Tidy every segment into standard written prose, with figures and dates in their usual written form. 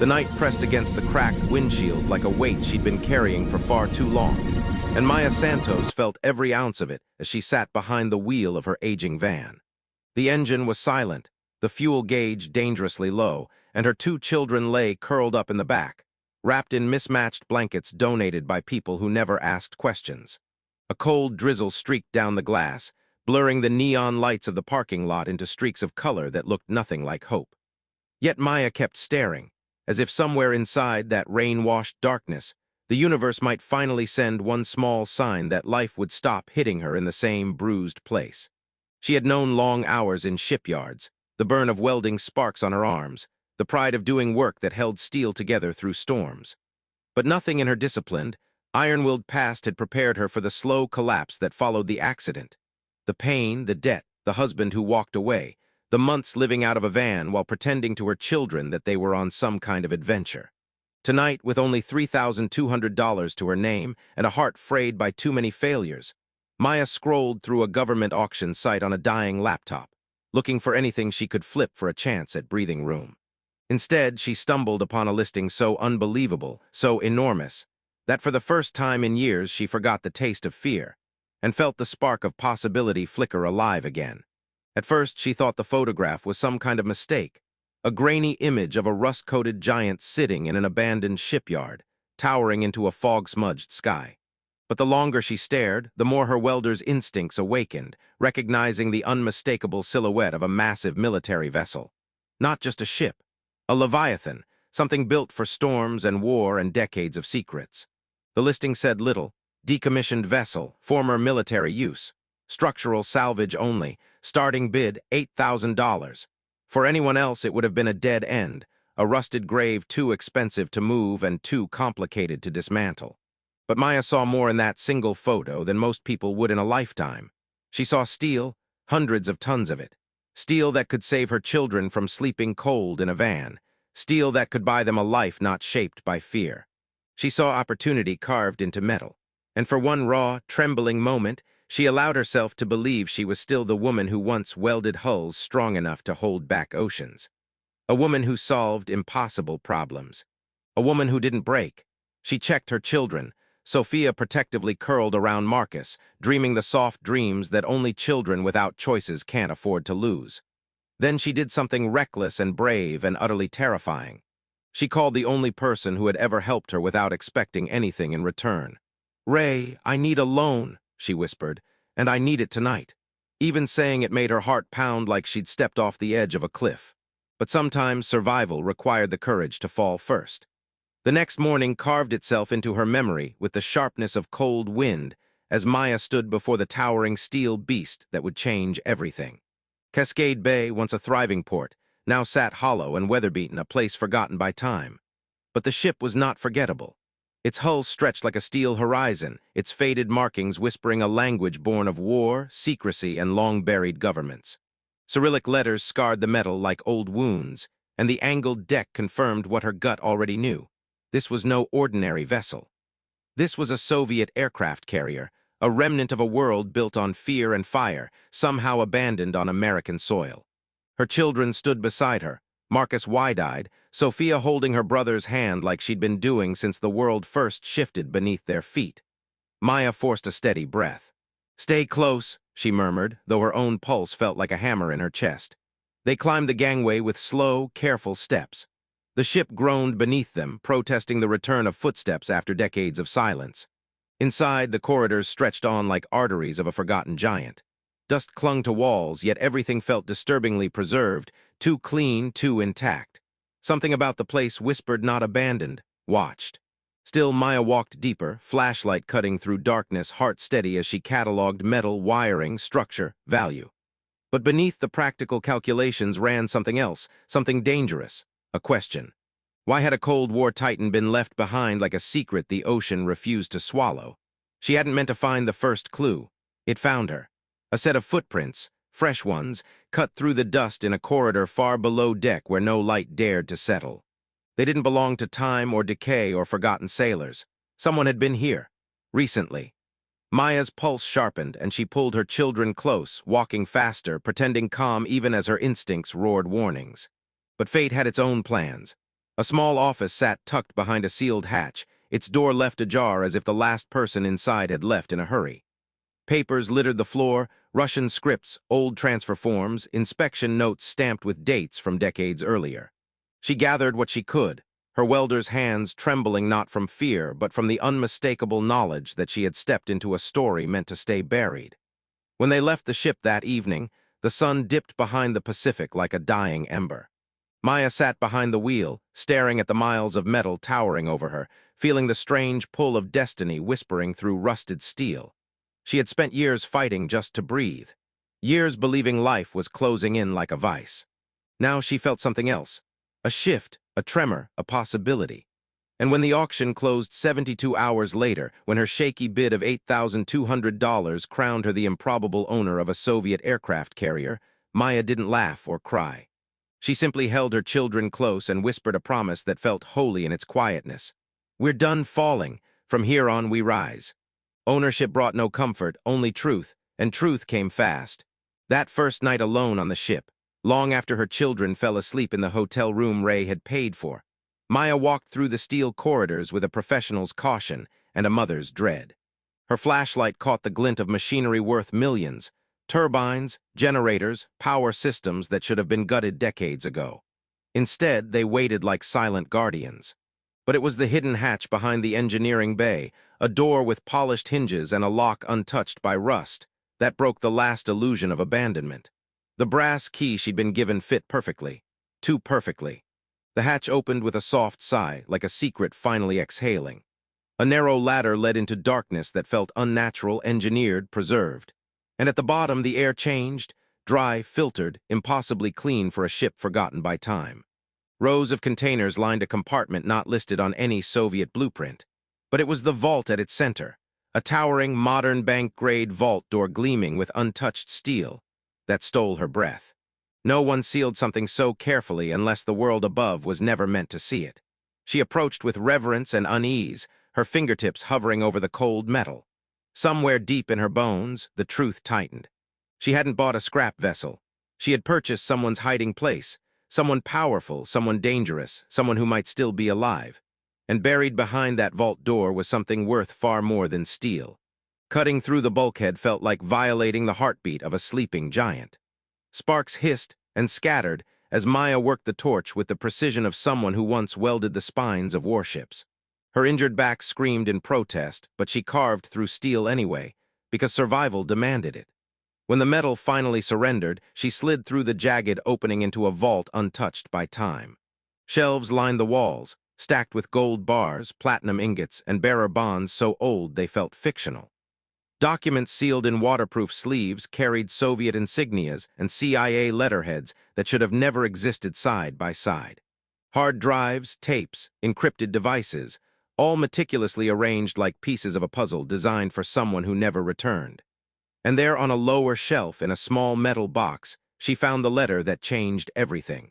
The night pressed against the cracked windshield like a weight she'd been carrying for far too long, and Maya Santos felt every ounce of it as she sat behind the wheel of her aging van. The engine was silent, the fuel gauge dangerously low, and her two children lay curled up in the back, wrapped in mismatched blankets donated by people who never asked questions. A cold drizzle streaked down the glass, blurring the neon lights of the parking lot into streaks of color that looked nothing like hope. Yet Maya kept staring, as if somewhere inside that rain-washed darkness, the universe might finally send one small sign that life would stop hitting her in the same bruised place. She had known long hours in shipyards, the burn of welding sparks on her arms, the pride of doing work that held steel together through storms. But nothing in her disciplined, iron-willed past had prepared her for the slow collapse that followed the accident. The pain, the debt, the husband who walked away, the months living out of a van while pretending to her children that they were on some kind of adventure. Tonight, with only $3,200 to her name and a heart frayed by too many failures, Maya scrolled through a government auction site on a dying laptop, looking for anything she could flip for a chance at breathing room. Instead, she stumbled upon a listing so unbelievable, so enormous, that for the first time in years she forgot the taste of fear and felt the spark of possibility flicker alive again. At first, she thought the photograph was some kind of mistake, a grainy image of a rust-coated giant sitting in an abandoned shipyard, towering into a fog-smudged sky. But the longer she stared, the more her welder's instincts awakened, recognizing the unmistakable silhouette of a massive military vessel. Not just a ship, a leviathan, something built for storms and war and decades of secrets. The listing said little: decommissioned vessel, former military use, structural salvage only, starting bid $8,000. For anyone else, it would have been a dead end, a rusted grave too expensive to move and too complicated to dismantle. But Maya saw more in that single photo than most people would in a lifetime. She saw steel, hundreds of tons of it. Steel that could save her children from sleeping cold in a van. Steel that could buy them a life not shaped by fear. She saw opportunity carved into metal. And for one raw, trembling moment, she allowed herself to believe she was still the woman who once welded hulls strong enough to hold back oceans. A woman who solved impossible problems. A woman who didn't break. She checked her children, Sophia protectively curled around Marcus, dreaming the soft dreams that only children without choices can't afford to lose. Then she did something reckless and brave and utterly terrifying. She called the only person who had ever helped her without expecting anything in return. "Ray, I need a loan," she whispered, "and I need it tonight." Even saying it made her heart pound like she'd stepped off the edge of a cliff. But sometimes survival required the courage to fall first. The next morning carved itself into her memory with the sharpness of cold wind as Maya stood before the towering steel beast that would change everything. Cascade Bay, once a thriving port, now sat hollow and weather-beaten, a place forgotten by time. But the ship was not forgettable. Its hull stretched like a steel horizon, its faded markings whispering a language born of war, secrecy, and long-buried governments. Cyrillic letters scarred the metal like old wounds, and the angled deck confirmed what her gut already knew. This was no ordinary vessel. This was a Soviet aircraft carrier, a remnant of a world built on fear and fire, somehow abandoned on American soil. Her children stood beside her, Marcus wide-eyed, Sophia holding her brother's hand like she'd been doing since the world first shifted beneath their feet. Maya forced a steady breath. "Stay close," she murmured, though her own pulse felt like a hammer in her chest. They climbed the gangway with slow, careful steps. The ship groaned beneath them, protesting the return of footsteps after decades of silence. Inside, the corridors stretched on like arteries of a forgotten giant. Dust clung to walls, yet everything felt disturbingly preserved, too clean, too intact. Something about the place whispered not abandoned, watched. Still, Maya walked deeper, flashlight cutting through darkness, heart steady as she cataloged metal, wiring, structure, value. But beneath the practical calculations ran something else, something dangerous. A question. Why had a Cold War titan been left behind like a secret the ocean refused to swallow? She hadn't meant to find the first clue. It found her. A set of footprints, fresh ones, cut through the dust in a corridor far below deck where no light dared to settle. They didn't belong to time or decay or forgotten sailors. Someone had been here. Recently. Maya's pulse sharpened, and she pulled her children close, walking faster, pretending calm even as her instincts roared warnings. But fate had its own plans. A small office sat tucked behind a sealed hatch, its door left ajar as if the last person inside had left in a hurry. Papers littered the floor, Russian scripts, old transfer forms, inspection notes stamped with dates from decades earlier. She gathered what she could, her welder's hands trembling not from fear but from the unmistakable knowledge that she had stepped into a story meant to stay buried. When they left the ship that evening, the sun dipped behind the Pacific like a dying ember. Maya sat behind the wheel, staring at the miles of metal towering over her, feeling the strange pull of destiny whispering through rusted steel. She had spent years fighting just to breathe, years believing life was closing in like a vice. Now she felt something else, a shift, a tremor, a possibility. And when the auction closed 72 hours later, when her shaky bid of $8,200 crowned her the improbable owner of a Soviet aircraft carrier, Maya didn't laugh or cry. She simply held her children close and whispered a promise that felt holy in its quietness. "We're done falling. From here on we rise." Ownership brought no comfort, only truth, and truth came fast. That first night alone on the ship, long after her children fell asleep in the hotel room Ray had paid for, Maya walked through the steel corridors with a professional's caution and a mother's dread. Her flashlight caught the glint of machinery worth millions, turbines, generators, power systems that should have been gutted decades ago. Instead, they waited like silent guardians. But it was the hidden hatch behind the engineering bay, a door with polished hinges and a lock untouched by rust, that broke the last illusion of abandonment. The brass key she'd been given fit perfectly, too perfectly. The hatch opened with a soft sigh, like a secret finally exhaling. A narrow ladder led into darkness that felt unnatural, engineered, preserved. And at the bottom, the air changed, dry, filtered, impossibly clean for a ship forgotten by time. Rows of containers lined a compartment not listed on any Soviet blueprint. But it was the vault at its center, a towering, modern bank-grade vault door gleaming with untouched steel, that stole her breath. No one sealed something so carefully unless the world above was never meant to see it. She approached with reverence and unease, her fingertips hovering over the cold metal. Somewhere deep in her bones, the truth tightened. She hadn't bought a scrap vessel. She had purchased someone's hiding place, someone powerful, someone dangerous, someone who might still be alive. And buried behind that vault door was something worth far more than steel. Cutting through the bulkhead felt like violating the heartbeat of a sleeping giant. Sparks hissed and scattered as Maya worked the torch with the precision of someone who once welded the spines of warships. Her injured back screamed in protest, but she carved through steel anyway, because survival demanded it. When the metal finally surrendered, she slid through the jagged opening into a vault untouched by time. Shelves lined the walls, stacked with gold bars, platinum ingots, and bearer bonds so old they felt fictional. Documents sealed in waterproof sleeves carried Soviet insignias and CIA letterheads that should have never existed side by side. Hard drives, tapes, encrypted devices, all meticulously arranged like pieces of a puzzle designed for someone who never returned. And there on a lower shelf in a small metal box, she found the letter that changed everything.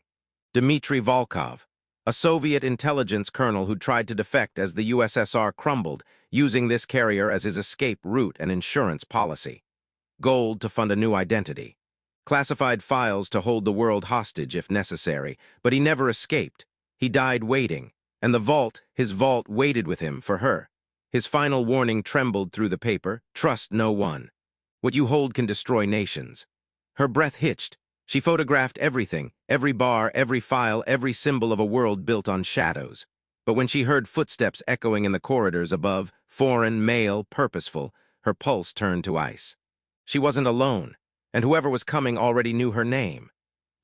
Dmitry Volkov, a Soviet intelligence colonel who tried to defect as the USSR crumbled, using this carrier as his escape route and insurance policy. Gold to fund a new identity. Classified files to hold the world hostage if necessary, but he never escaped. He died waiting, and the vault, his vault, waited with him for her. His final warning trembled through the paper: trust no one. What you hold can destroy nations. Her breath hitched. She photographed everything, every bar, every file, every symbol of a world built on shadows. But when she heard footsteps echoing in the corridors above, foreign, male, purposeful, her pulse turned to ice. She wasn't alone, and whoever was coming already knew her name.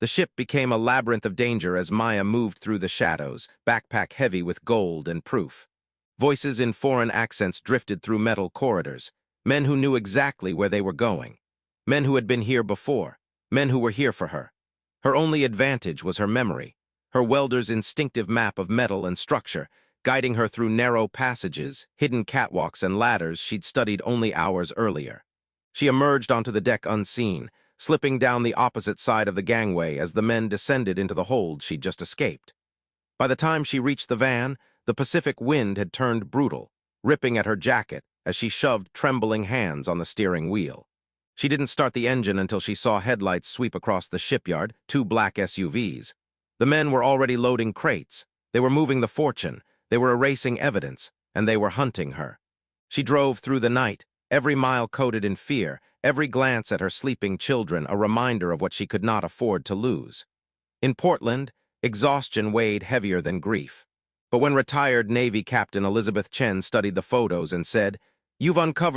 The ship became a labyrinth of danger as Maya moved through the shadows, backpack heavy with gold and proof. Voices in foreign accents drifted through metal corridors, men who knew exactly where they were going, men who had been here before, men who were here for her. Her only advantage was her memory, her welder's instinctive map of metal and structure, guiding her through narrow passages, hidden catwalks, and ladders she'd studied only hours earlier. She emerged onto the deck unseen, slipping down the opposite side of the gangway as the men descended into the hold she'd just escaped. By the time she reached the van, the Pacific wind had turned brutal, ripping at her jacket as she shoved trembling hands on the steering wheel. She didn't start the engine until she saw headlights sweep across the shipyard, two black SUVs. The men were already loading crates, They were moving the fortune, they were erasing evidence, and they were hunting her. She drove through the night, every mile coated in fear, every glance at her sleeping children a reminder of what she could not afford to lose. In Portland, exhaustion weighed heavier than grief. But when retired Navy Captain Elizabeth Chen studied the photos and said, "You've uncovered